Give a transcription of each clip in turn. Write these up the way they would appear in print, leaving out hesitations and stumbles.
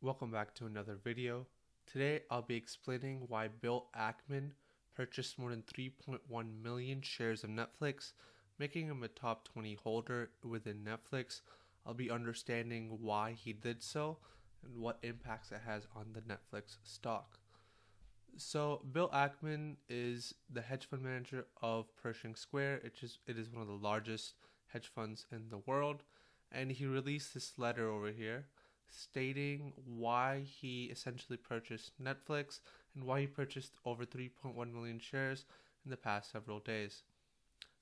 Welcome back to another video. Today I'll be explaining why Bill Ackman purchased more than 3.1 million shares of Netflix, making him a top 20 holder within Netflix. I'll be understanding why he did so and what impacts it has on the Netflix stock. So Bill Ackman is the hedge fund manager of Pershing Square. It is one of the largest hedge funds in the world, and he released this letter over here stating why he essentially purchased Netflix and why he purchased over 3.1 million shares in the past several days.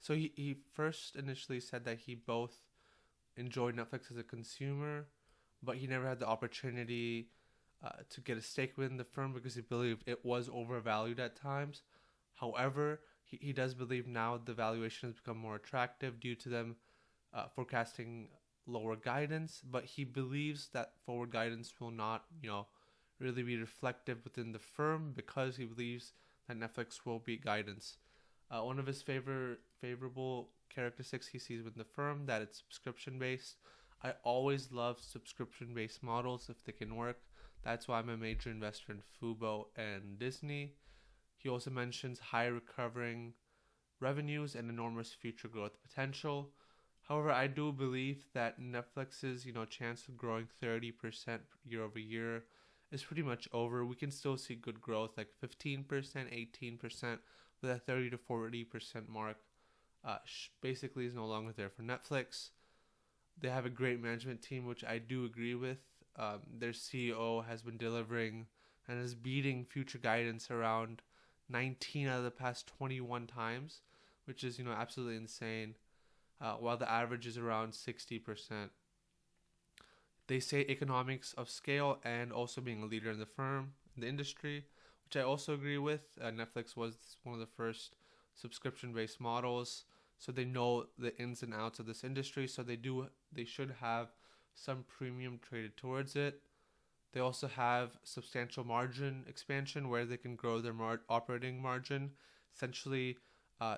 So he first initially said that he both enjoyed Netflix as a consumer, but he never had the opportunity to get a stake within the firm because he believed it was overvalued at times. However, he does believe now the valuation has become more attractive due to them forecasting lower guidance, but he believes that forward guidance will not, really be reflective within the firm because he believes that Netflix will beat guidance. One of his favorable characteristics he sees within the firm that it's subscription based. I always love subscription based models if they can work. That's why I'm a major investor in Fubo and Disney. He also mentions high recovering revenues and enormous future growth potential. However, I do believe that Netflix's, chance of growing 30% year over year is pretty much over. We can still see good growth, like 15%, 18%, but that 30 to 40% mark basically is no longer there for Netflix. They have a great management team, which I do agree with. Their CEO has been delivering and is beating future guidance around 19 out of the past 21 times, which is, absolutely insane. While the average is around 60%. They say economics of scale and also being a leader in the industry, which I also agree with. Netflix was one of the first subscription-based models, so they know the ins and outs of this industry. So they should have some premium traded towards it. They also have substantial margin expansion where they can grow their operating margin. Essentially,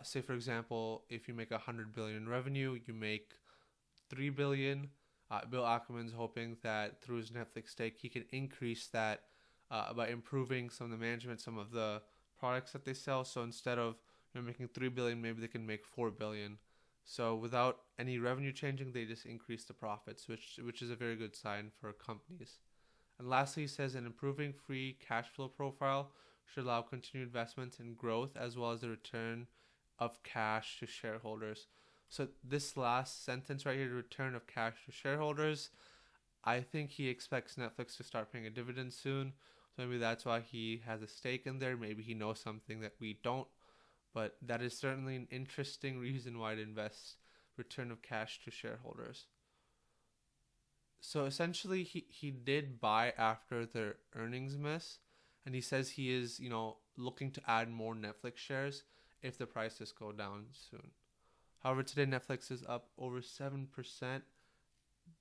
say for example, if you make 100 billion in revenue, you make 3 billion. Bill Ackman's hoping that through his Netflix stake, he can increase that by improving some of the management, some of the products that they sell. So instead of making 3 billion, maybe they can make 4 billion. So without any revenue changing, they just increase the profits, which is a very good sign for companies. And lastly, he says an improving free cash flow profile should allow continued investment in growth as well as the return of cash to shareholders. So this last sentence right here, the return of cash to shareholders, I think he expects Netflix to start paying a dividend soon. So maybe that's why he has a stake in there. Maybe he knows something that we don't. But that is certainly an interesting reason why to invest return of cash to shareholders. So essentially, he did buy after their earnings miss. And he says he is, looking to add more Netflix shares if the prices go down soon. However, today Netflix is up over 7%,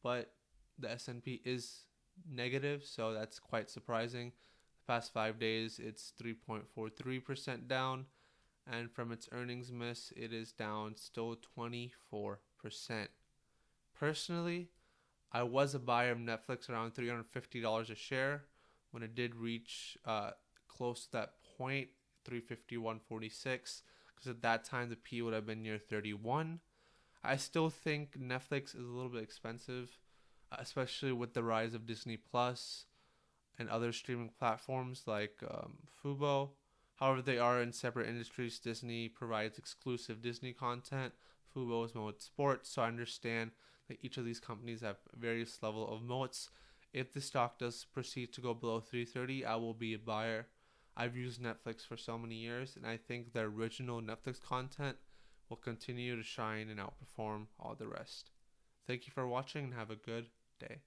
but the S&P is negative, so that's quite surprising. The past 5 days, it's 3.43% down, and from its earnings miss, it is down still 24%. Personally, I was a buyer of Netflix around $350 a share when it did reach close to that point, 351.46, because at that time the P would have been near 31. I still think Netflix is a little bit expensive, especially with the rise of Disney Plus and other streaming platforms like Fubo. However, they are in separate industries. Disney provides exclusive Disney content. Fubo is more with sports, so I understand that each of these companies have various level of moats. If the stock does proceed to go below 330, I will be a buyer. I've used Netflix for so many years, and I think the original Netflix content will continue to shine and outperform all the rest. Thank you for watching and have a good day.